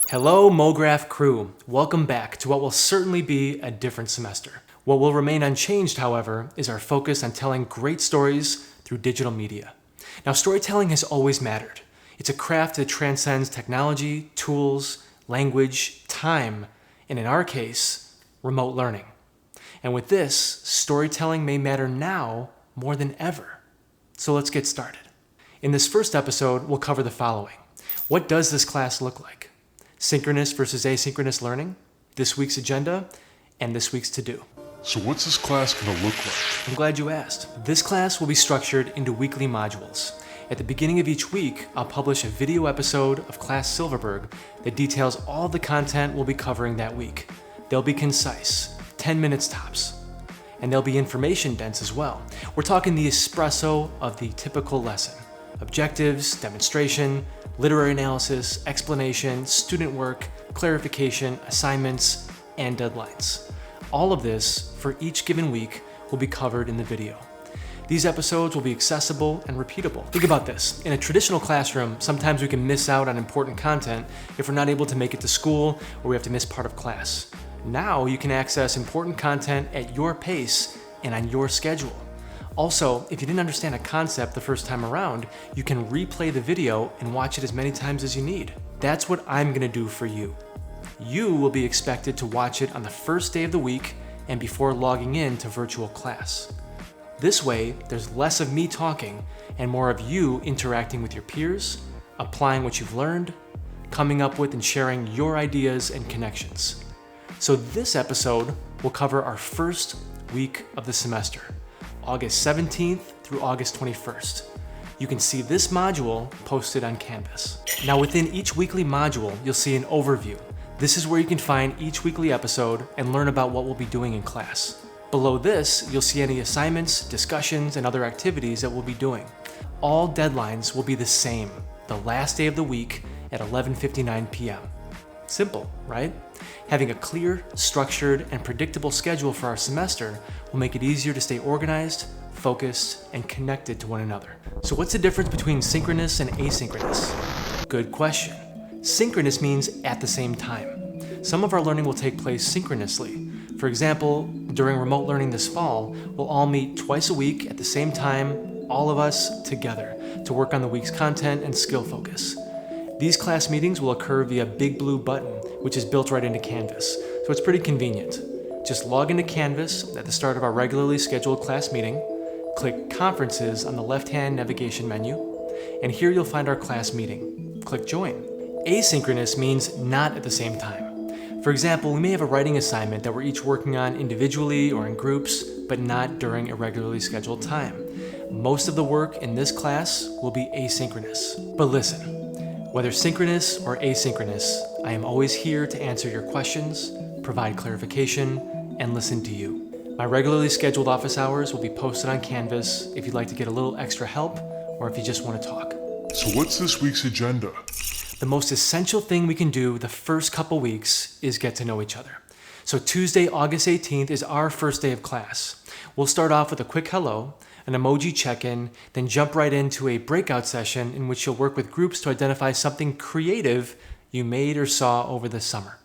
Hello, MoGraph crew. Welcome back to what will certainly be a different semester. What will remain unchanged, however, is our focus on telling great stories through digital media. Now, storytelling has always mattered. It's a craft that transcends technology, tools, language, time, and in our case, remote learning. And with this, storytelling may matter now more than ever. So let's get started. In this first episode, we'll cover the following. What does this class look like? Synchronous versus asynchronous learning, this week's agenda, and this week's to-do. So what's this class going to look like? I'm glad you asked. This class will be structured into weekly modules. At the beginning of each week, I'll publish a video episode of Class Silverberg that details all the content we'll be covering that week. They'll be concise, 10 minutes tops. And they'll be information dense as well. We're talking the espresso of the typical lesson. Objectives, demonstration, literary analysis, explanation, student work, clarification, assignments, and deadlines. All of this for each given week will be covered in the video. These episodes will be accessible and repeatable. Think about this. In a traditional classroom, sometimes we can miss out on important content if we're not able to make it to school or we have to miss part of class. Now you can access important content at your pace and on your schedule. Also, if you didn't understand a concept the first time around, you can replay the video and watch it as many times as you need. That's what I'm gonna do for you. You will be expected to watch it on the first day of the week and before logging in to virtual class. This way, there's less of me talking and more of you interacting with your peers, applying what you've learned, coming up with and sharing your ideas and connections. So this episode will cover our first week of the semester, August 17th through August 21st. You can see this module posted on Canvas. Now within each weekly module, you'll see an overview. This is where you can find each weekly episode and learn about what we'll be doing in class. Below this, you'll see any assignments, discussions, and other activities that we'll be doing. All deadlines will be the same, the last day of the week at 11:59 p.m. Simple, right? Having a clear, structured, and predictable schedule for our semester will make it easier to stay organized, focused, and connected to one another. So what's the difference between synchronous and asynchronous? Good question. Synchronous means at the same time. Some of our learning will take place synchronously. For example, during remote learning this fall, we'll all meet twice a week at the same time, all of us together, to work on the week's content and skill focus. These class meetings will occur via Big Blue button, which is built right into Canvas, so it's pretty convenient. Just log into Canvas at the start of our regularly scheduled class meeting, click Conferences on the left-hand navigation menu, and here you'll find our class meeting. Click Join. Asynchronous means not at the same time. For example, we may have a writing assignment that we're each working on individually or in groups, but not during a regularly scheduled time. Most of the work in this class will be asynchronous. But listen, whether synchronous or asynchronous, I am always here to answer your questions, provide clarification, and listen to you. My regularly scheduled office hours will be posted on Canvas if you'd like to get a little extra help or if you just want to talk. So what's this week's agenda? The most essential thing we can do the first couple weeks is get to know each other. So Tuesday, August 18th is our first day of class. We'll start off with a quick hello, an emoji check-in, then jump right into a breakout session in which you'll work with groups to identify something creative you made or saw over the summer.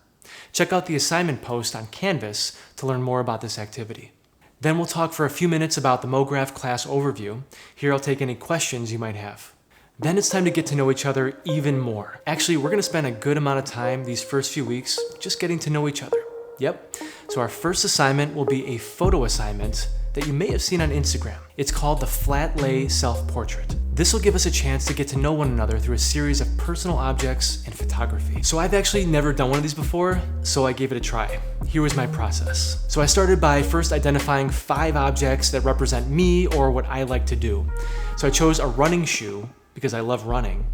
Check out the assignment post on Canvas to learn more about this activity. Then we'll talk for a few minutes about the MoGraph class overview. Here I'll take any questions you might have. Then it's time to get to know each other even more. Actually, we're gonna spend a good amount of time these first few weeks just getting to know each other. Yep, so our first assignment will be a photo assignment that you may have seen on Instagram. It's called the Flat Lay Self-Portrait. This will give us a chance to get to know one another through a series of personal objects and photography. So I've actually never done one of these before, so I gave it a try. Here was my process. So I started by first identifying 5 objects that represent me or what I like to do. So I chose a running shoe because I love running,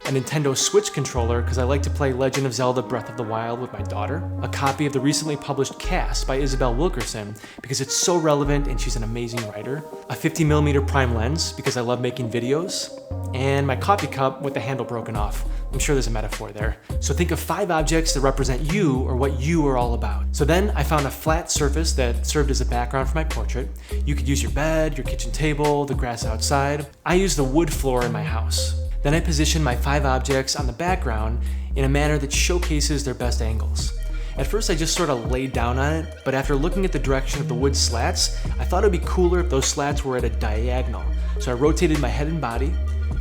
a Nintendo Switch controller because I like to play Legend of Zelda Breath of the Wild with my daughter, a copy of the recently published Cast by Isabel Wilkerson because it's so relevant and she's an amazing writer, a 50mm prime lens because I love making videos, and my coffee cup with the handle broken off. I'm sure there's a metaphor there. So think of 5 objects that represent you or what you are all about. So then I found a flat surface that served as a background for my portrait. You could use your bed, your kitchen table, the grass outside. I used the wood floor in my house. Then I positioned my 5 objects on the background in a manner that showcases their best angles. At first I just sort of laid down on it, but after looking at the direction of the wood slats, I thought it would be cooler if those slats were at a diagonal. So I rotated my head and body,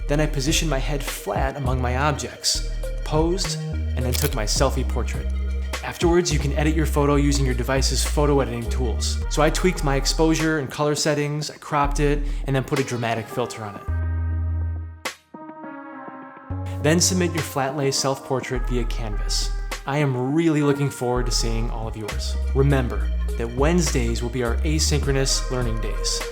then I positioned my head flat among my objects, posed, and then took my selfie portrait. Afterwards, you can edit your photo using your device's photo editing tools. So I tweaked my exposure and color settings, I cropped it, and then put a dramatic filter on it. Then submit your flat lay self-portrait via Canvas. I am really looking forward to seeing all of yours. Remember that Wednesdays will be our asynchronous learning days.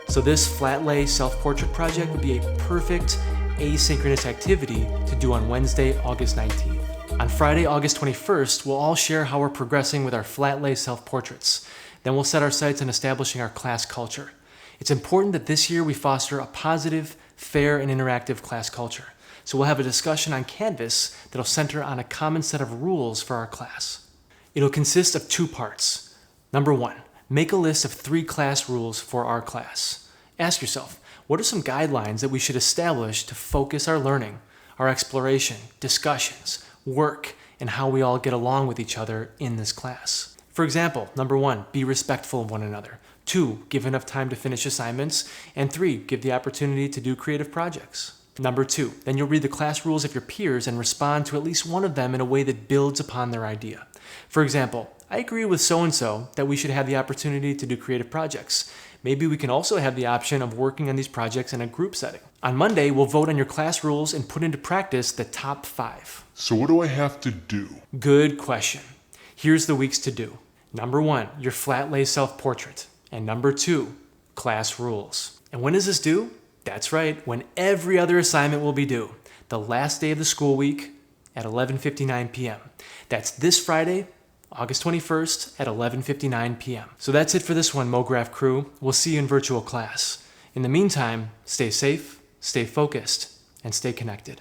So this flat lay self-portrait project would be a perfect asynchronous activity to do on Wednesday, August 19th. On Friday, August 21st, we'll all share how we're progressing with our flat lay self-portraits. Then we'll set our sights on establishing our class culture. It's important that this year we foster a positive, fair, and interactive class culture. So we'll have a discussion on Canvas that'll center on a common set of rules for our class. It'll consist of 2 parts. Number 1, make a list of 3 class rules for our class. Ask yourself, what are some guidelines that we should establish to focus our learning, our exploration, discussions, work, and how we all get along with each other in this class? For example, number 1, be respectful of one another. 2, give enough time to finish assignments. And 3, give the opportunity to do creative projects. Number 2, then you'll read the class rules of your peers and respond to at least one of them in a way that builds upon their idea. For example, I agree with so-and-so that we should have the opportunity to do creative projects. Maybe we can also have the option of working on these projects in a group setting. On Monday, we'll vote on your class rules and put into practice the top 5. So what do I have to do? Good question. Here's the week's to do. Number 1, your flat lay self-portrait. And number 2, class rules. And when is this due? That's right, when every other assignment will be due. The last day of the school week at 11:59 p.m. That's this Friday, August 21st at 11:59 p.m. So that's it for this one, MoGraph crew. We'll see you in virtual class. In the meantime, stay safe, stay focused, and stay connected.